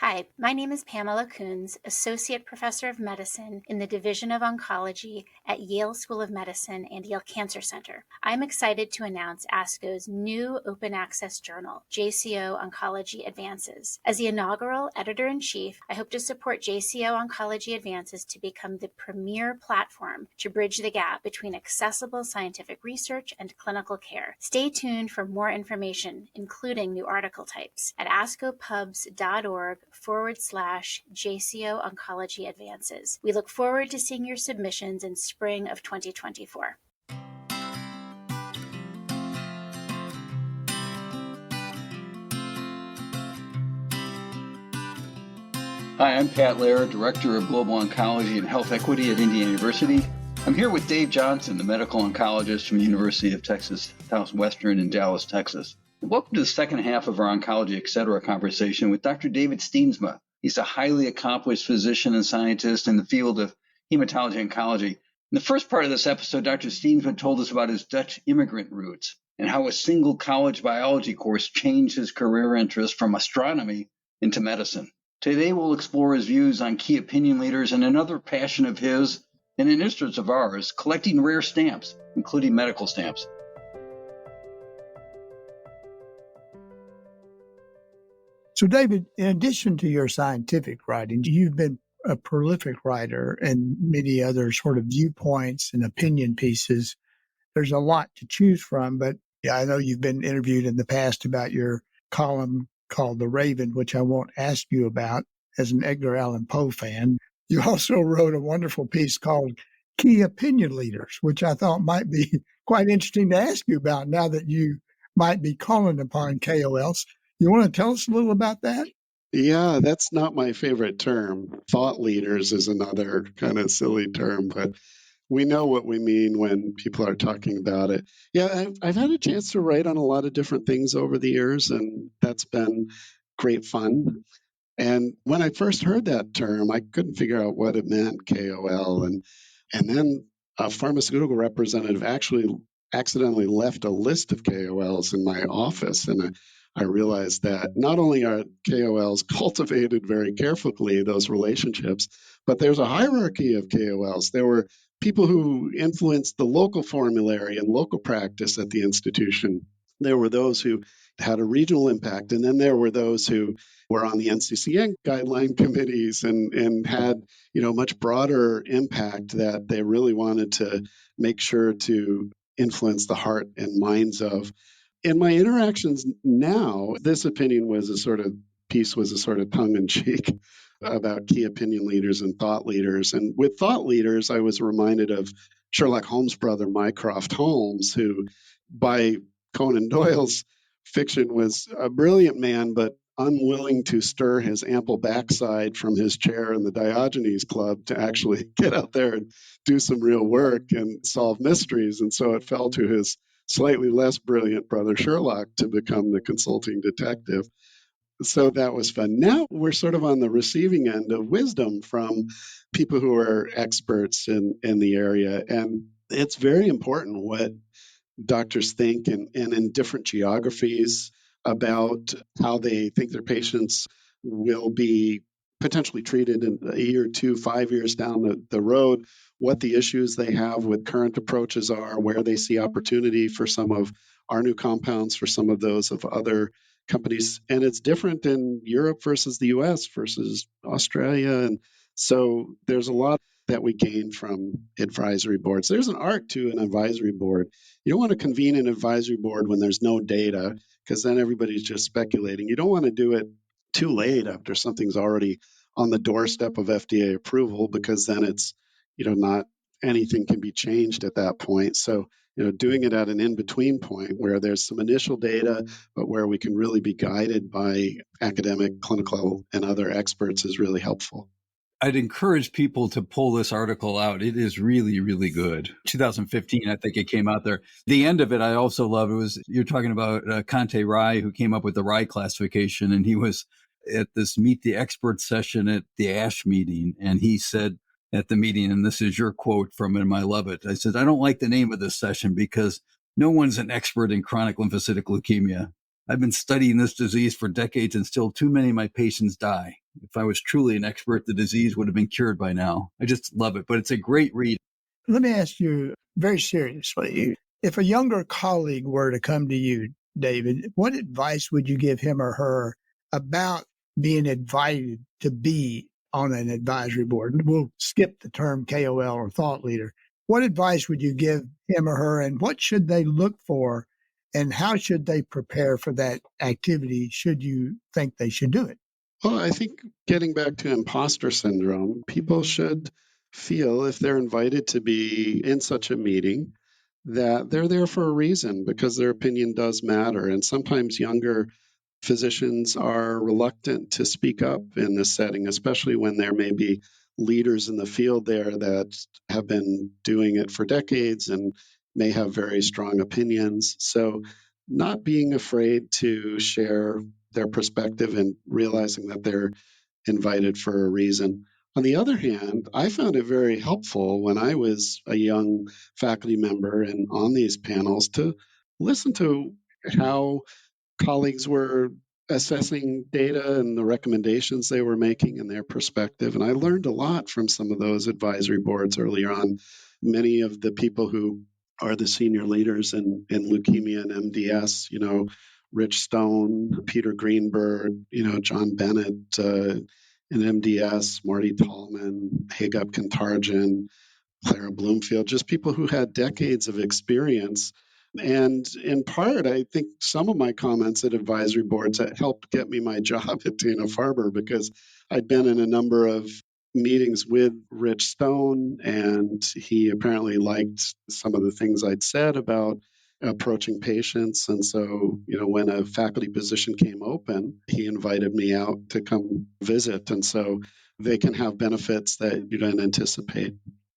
Hi, my name is Pamela Coons, Associate Professor of Medicine in the Division of Oncology at Yale School of Medicine and Yale Cancer Center. I'm excited to announce ASCO's new open access journal, JCO Oncology Advances. As the inaugural editor-in-chief, I hope to support JCO Oncology Advances to become the premier platform to bridge the gap between accessible scientific research and clinical care. Stay tuned for more information, including new article types, at ascopubs.org/JCO Oncology Advances. We look forward to seeing your submissions in spring of 2024. Hi, I'm Pat Loehrer, Director of Global Oncology and Health Equity at Indiana University. I'm here with Dave Johnson, the medical oncologist from the University of Texas Southwestern in Dallas, Texas. Welcome to the second half of our Oncology Etc. conversation with Dr. David Steensma. He's a highly accomplished physician and scientist in the field of hematology oncology. In the first part of this episode, Dr. Steensma told us about his Dutch immigrant roots and how a single college biology course changed his career interest from astronomy into medicine. Today, we'll explore his views on key opinion leaders and another passion of his and an interest of ours, collecting rare stamps, including medical stamps. So, David, in addition to your scientific writing, you've been a prolific writer and many other sort of viewpoints and opinion pieces. There's a lot to choose from, but I know you've been interviewed in the past about your column called The Raven, which I won't ask you about as an Edgar Allen Poe fan. You also wrote a wonderful piece called Key Opinion Leaders, which I thought might be quite interesting to ask you about now that you might be calling upon KOLs. You want to tell us a little about that? Yeah, that's not my favorite term. Thought leaders is another kind of silly term, but we know what we mean when people are talking about it. Yeah, I've had a chance to write on a lot of different things over the years, and that's been great fun. And when I first heard that term, I couldn't figure out what it meant, KOL. And then a pharmaceutical representative actually accidentally left a list of KOLs in my office. And I realized that not only are KOLs cultivated very carefully, those relationships, but there's a hierarchy of KOLs. There were people who influenced the local formulary and local practice at the institution. There were those who had a regional impact, and then there were those who were on the NCCN guideline committees and had much broader impact that they really wanted to make sure to influence the heart and minds of. In my interactions now, this opinion was a sort of tongue-in-cheek about key opinion leaders and thought leaders. And with thought leaders, I was reminded of Sherlock Holmes' brother, Mycroft Holmes, who, by Conan Doyle's fiction, was a brilliant man, but unwilling to stir his ample backside from his chair in the Diogenes Club to actually get out there and do some real work and solve mysteries. And so it fell to his slightly less brilliant brother Sherlock to become the consulting detective. So that was fun. Now we're sort of on the receiving end of wisdom from people who are experts in the area. And it's very important what doctors think and in different geographies about how they think their patients will be potentially treated in a year or two, 5 years down the road, what the issues they have with current approaches are, where they see opportunity for some of our new compounds, for some of those of other companies. And it's different in Europe versus the US versus Australia. And so there's a lot that we gain from advisory boards. There's an art to an advisory board. You don't want to convene an advisory board when there's no data, because then everybody's just speculating. You don't want to do it too late after something's already on the doorstep of FDA approval, because then it's, not anything can be changed at that point. So, doing it at an in-between point where there's some initial data, but where we can really be guided by academic, clinical, and other experts is really helpful. I'd encourage people to pull this article out. It is really, really good. 2015, I think it came out there. The end of it, I also love. It was, you're talking about Conte Rai, who came up with the Rai classification, and he was at this Meet the Expert session at the ASH meeting, and he said at the meeting, and this is your quote from him, I love it. I said, I don't like the name of this session because no one's an expert in chronic lymphocytic leukemia. I've been studying this disease for decades and still too many of my patients die. If I was truly an expert, the disease would have been cured by now. I just love it, but it's a great read. Let me ask you very seriously, if a younger colleague were to come to you, David, what advice would you give him or her about being invited to be on an advisory board? We'll skip the term KOL or thought leader. What advice would you give him or her, and what should they look for, and how should they prepare for that activity should you think they should do it? Well, I think getting back to imposter syndrome, people should feel if they're invited to be in such a meeting that they're there for a reason because their opinion does matter. And sometimes younger physicians are reluctant to speak up in this setting, especially when there may be leaders in the field there that have been doing it for decades and may have very strong opinions. So, not being afraid to share their perspective and realizing that they're invited for a reason. On the other hand, I found it very helpful when I was a young faculty member and on these panels to listen to how colleagues were assessing data and the recommendations they were making and their perspective. And I learned a lot from some of those advisory boards earlier on. Many of the people who are the senior leaders in leukemia and MDS, Rich Stone, Peter Greenberg, John Bennett in MDS, Marty Tallman, Hagop Kantarjian, Clara Bloomfield, just people who had decades of experience. And in part, I think some of my comments at advisory boards that helped get me my job at Dana-Farber because I'd been in a number of meetings with Rich Stone, and he apparently liked some of the things I'd said about approaching patients. And so, when a faculty position came open, he invited me out to come visit. And so they can have benefits that you don't anticipate.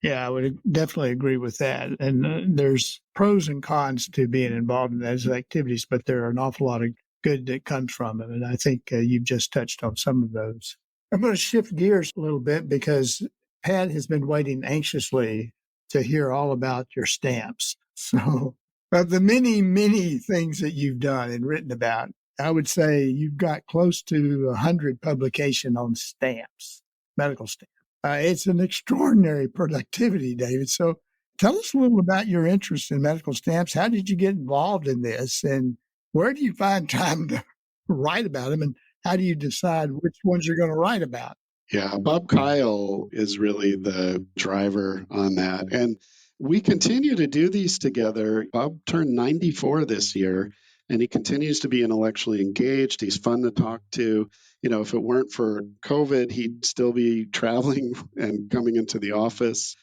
Yeah, I would definitely agree with that. And there's pros and cons to being involved in those activities, but there are an awful lot of good that comes from it. And I think you've just touched on some of those. I'm going to shift gears a little bit because Pat has been waiting anxiously to hear all about your stamps. So, of the many, many things that you've done and written about, I would say you've got close to 100 publications on stamps, medical stamps. It's an extraordinary productivity, David. So tell us a little about your interest in medical stamps. How did you get involved in this? And where do you find time to write about them? And how do you decide which ones you're going to write about? Yeah, Bob Kyle is really the driver on that. And we continue to do these together. Bob turned 94 this year, and he continues to be intellectually engaged. He's fun to talk to. If it weren't for COVID, he'd still be traveling and coming into the office,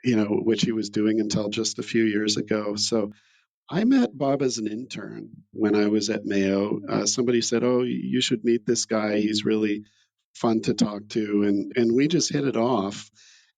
which he was doing until just a few years ago. So I met Bob as an intern when I was at Mayo. Somebody said, "Oh, you should meet this guy. He's really fun to talk to." And we just hit it off.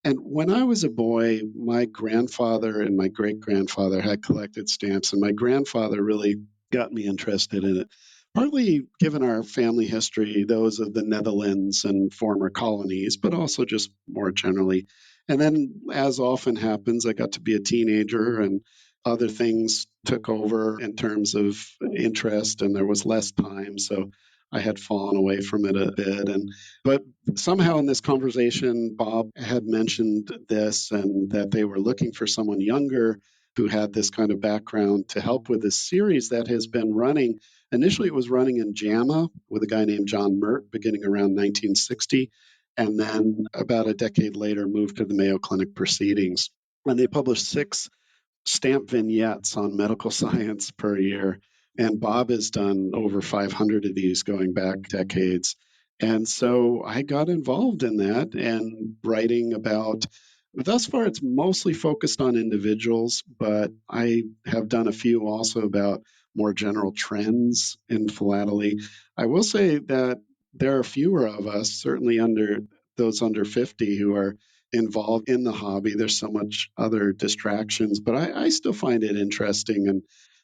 And when I was a boy, my grandfather and my great grandfather had collected stamps, and my grandfather really got me interested in it. Partly given our family history, those of the Netherlands and former colonies, but also just more generally. And then, as often happens, I got to be a teenager and other things took over in terms of interest, and there was less time. So I had fallen away from it a bit. But somehow in this conversation, Bob had mentioned this and that they were looking for someone younger who had this kind of background to help with this series that has been running. Initially, it was running in JAMA with a guy named John Mert beginning around 1960. And then about a decade later, moved to the Mayo Clinic Proceedings. And they published 6 stamp vignettes on medical science per year. And Bob has done over 500 of these going back decades. And so I got involved in that and writing about, thus far, it's mostly focused on individuals, but I have done a few also about more general trends in philately. I will say that there are fewer of us, certainly those under 50, who are involved in the hobby. There's so much other distractions, but I still find it interesting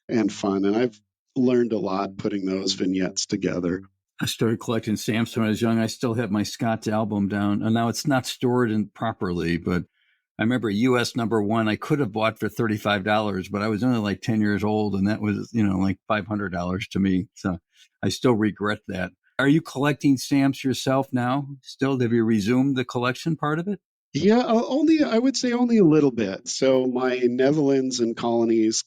and fun. And I've learned a lot putting those vignettes together. I started collecting stamps when I was young. I still have my Scott's album down, and now it's not stored in properly, but I remember US #1 I could have bought for $35, but I was only like 10 years old, and that was, like $500 to me. So I still regret that. Are you collecting stamps yourself now? Still, have you resumed the collection part of it? Yeah, I would say only a little bit. So my Netherlands and colonies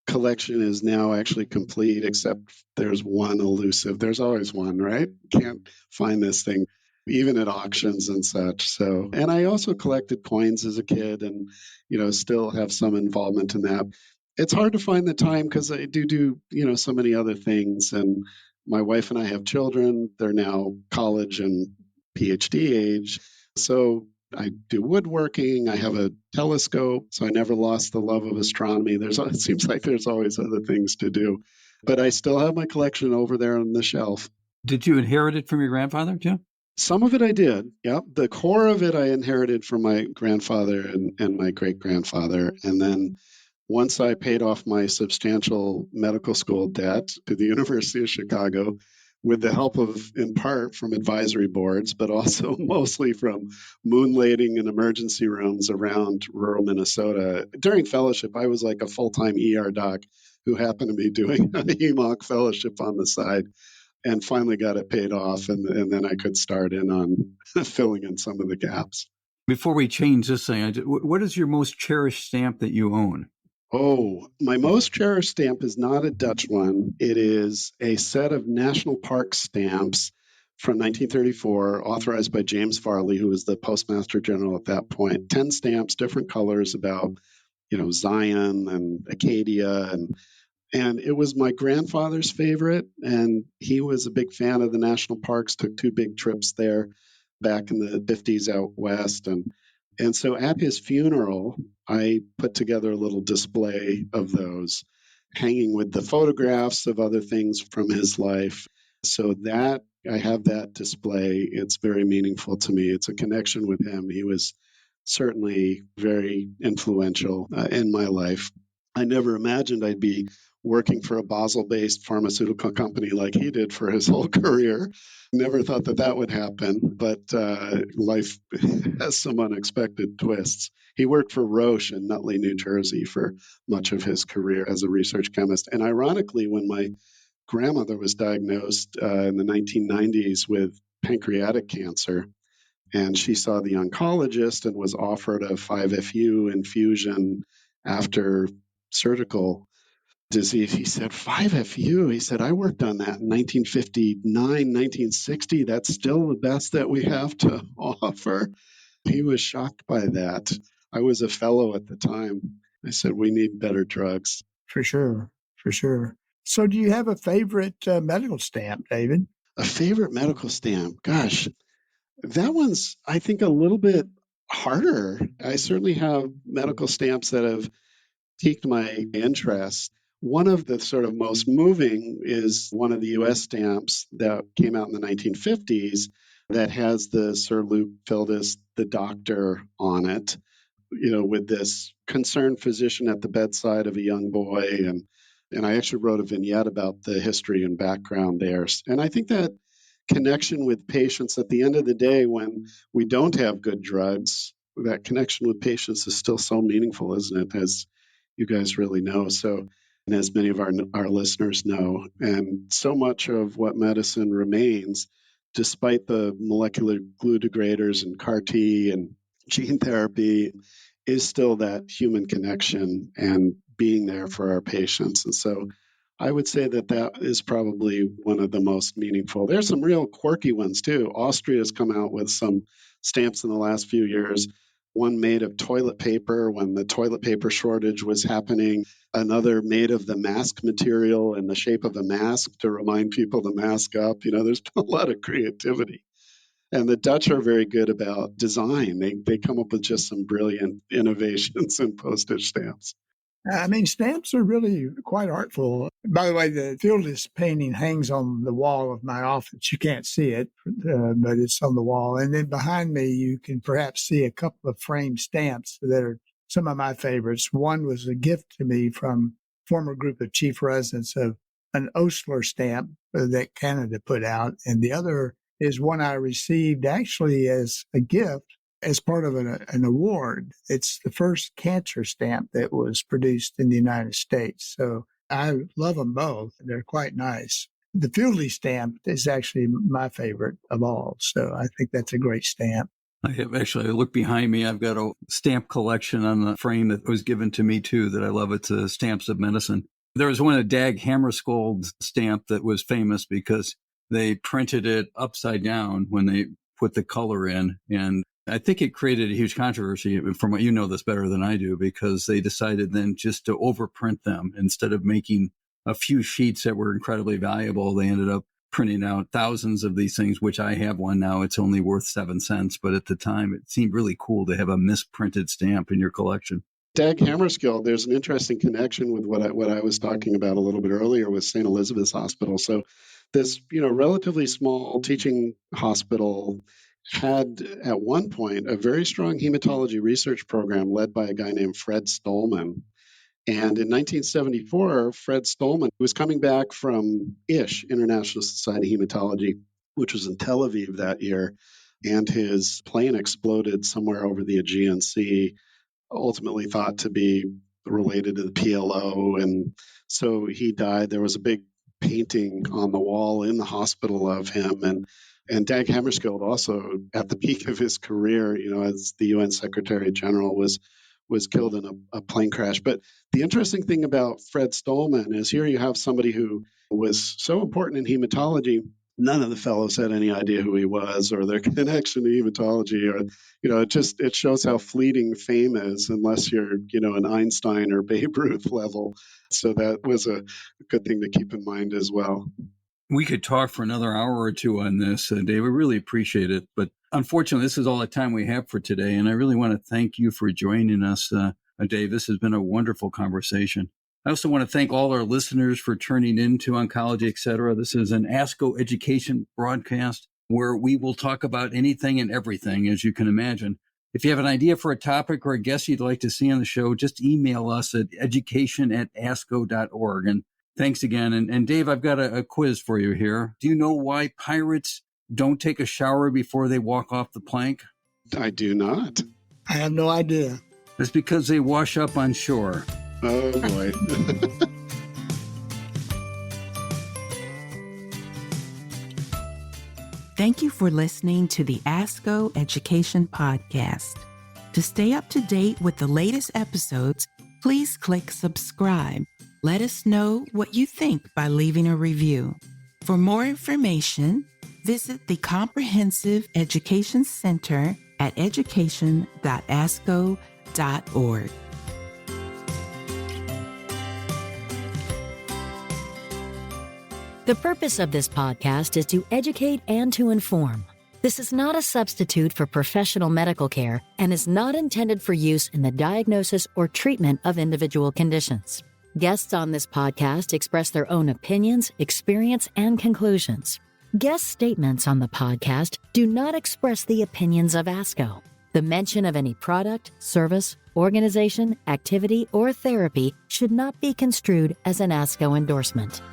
collection is now actually complete, except there's one elusive. There's always one, right? Can't find this thing, even at auctions and such. So, and I also collected coins as a kid, and still have some involvement in that. It's hard to find the time because I do so many other things, and my wife and I have children. They're now college and PhD age, so I do woodworking. I have a telescope, so I never lost the love of astronomy. It seems like there's always other things to do, but I still have my collection over there on the shelf. Did you inherit it from your grandfather too? Some of it I did. Yep. The core of it I inherited from my grandfather and my great grandfather. And then once I paid off my substantial medical school debt to the University of Chicago, with the help of, in part, from advisory boards, but also mostly from moonlighting in emergency rooms around rural Minnesota. During fellowship, I was like a full-time ER doc who happened to be doing a HEMOC fellowship on the side, and finally got it paid off. And then I could start in on filling in some of the gaps. Before we change this thing, what is your most cherished stamp that you own? Oh, my most cherished stamp is not a Dutch one. It is a set of national park stamps from 1934, authorized by James Farley, who was the Postmaster General at that point. 10 stamps, different colors about, Zion and Acadia, and it was my grandfather's favorite, and he was a big fan of the national parks, took 2 big trips there back in the 50s out west. And so at his funeral, I put together a little display of those, hanging with the photographs of other things from his life. So that I have that display. It's very meaningful to me. It's a connection with him. He was certainly very influential in my life. I never imagined I'd be working for a Basel-based pharmaceutical company like he did for his whole career. Never thought that would happen, but life has some unexpected twists. He worked for Roche in Nutley, New Jersey for much of his career as a research chemist. And ironically, when my grandmother was diagnosed in the 1990s with pancreatic cancer, and she saw the oncologist and was offered a 5-FU infusion after surgical disease. He said, 5-FU? He said, I worked on that in 1959, 1960. That's still the best that we have to offer. He was shocked by that. I was a fellow at the time. I said, we need better drugs. For sure. For sure. So do you have a favorite medical stamp, David? A favorite medical stamp? Gosh, that one's, I think, a little bit harder. I certainly have medical stamps that have piqued my interest. One of the sort of most moving is one of the U.S. stamps that came out in the 1950s that has the Sir Luke Fildus, the doctor, on it, with this concerned physician at the bedside of a young boy. And I actually wrote a vignette about the history and background there. And I think that connection with patients at the end of the day, when we don't have good drugs, that connection with patients is still so meaningful, isn't it? As you guys really know. So, and as many of our listeners know, and so much of what medicine remains, despite the molecular glue degraders and CAR T and gene therapy, is still that human connection and being there for our patients. And so I would say that is probably one of the most meaningful. There's some real quirky ones too. Austria has come out with some stamps in the last few years. One made of toilet paper when the toilet paper shortage was happening. Another made of the mask material in the shape of a mask to remind people to mask up. There's a lot of creativity. And the Dutch are very good about design. They come up with just some brilliant innovations in postage stamps. I mean, stamps are really quite artful. By the way, the Fieldless painting hangs on the wall of my office. You can't see it, but it's on the wall. And then behind me, you can perhaps see a couple of framed stamps that are some of my favorites. One was a gift to me from a former group of chief residents of an Osler stamp that Canada put out. And the other is one I received actually as a gift as part of an award. It's the first cancer stamp that was produced in the United States. So I love them both. They're quite nice. The Fieldley stamp is actually my favorite of all. So I think that's a great stamp. I look behind me. I've got a stamp collection on the frame that was given to me too that I love. It's Stamps of Medicine. There was one, a Dag Hammarskjöld stamp that was famous because they printed it upside down when they put the color in. And I think it created a huge controversy, from what you know this better than I do, because they decided then just to overprint them. Instead of making a few sheets that were incredibly valuable, they ended up printing out thousands of these things, which I have one now. It's only worth 7 cents. But at the time, it seemed really cool to have a misprinted stamp in your collection. Dag Hammarskjöld, there's an interesting connection with what I was talking about a little bit earlier with St. Elizabeth's Hospital. So this, relatively small teaching hospital had at one point a very strong hematology research program led by a guy named Fred Stolman. And in 1974, Fred Stolman was coming back from ISH, International Society of Hematology, which was in Tel Aviv that year, and his plane exploded somewhere over the Aegean Sea, ultimately thought to be related to the PLO. And so he died. There was a big painting on the wall in the hospital of him. And Dag Hammarskjöld also, at the peak of his career, as the UN Secretary General, was killed in a plane crash. But the interesting thing about Fred Stolman is here you have somebody who was so important in hematology. None of the fellows had any idea who he was or their connection to hematology, or it shows how fleeting fame is unless you're an Einstein or Babe Ruth level. So that was a good thing to keep in mind as well. We could talk for another hour or two on this, Dave. We really appreciate it. But unfortunately, this is all the time we have for today. And I really want to thank you for joining us, Dave. This has been a wonderful conversation. I also want to thank all our listeners for turning into Oncology, etc. This is an ASCO education broadcast where we will talk about anything and everything, as you can imagine. If you have an idea for a topic or a guest you'd like to see on the show, just email us at education@asco.org. And thanks again. And Dave, I've got a quiz for you here. Do you know why pirates don't take a shower before they walk off the plank? I do not. I have no idea. It's because they wash up on shore. Oh, boy. Thank you for listening to the ASCO Education Podcast. To stay up to date with the latest episodes, please click subscribe. Let us know what you think by leaving a review. For more information, visit the Comprehensive Education Center at education.asco.org. The purpose of this podcast is to educate and to inform. This is not a substitute for professional medical care and is not intended for use in the diagnosis or treatment of individual conditions. Guests on this podcast express their own opinions, experience, and conclusions. Guest statements on the podcast do not express the opinions of ASCO. The mention of any product, service, organization, activity, or therapy should not be construed as an ASCO endorsement.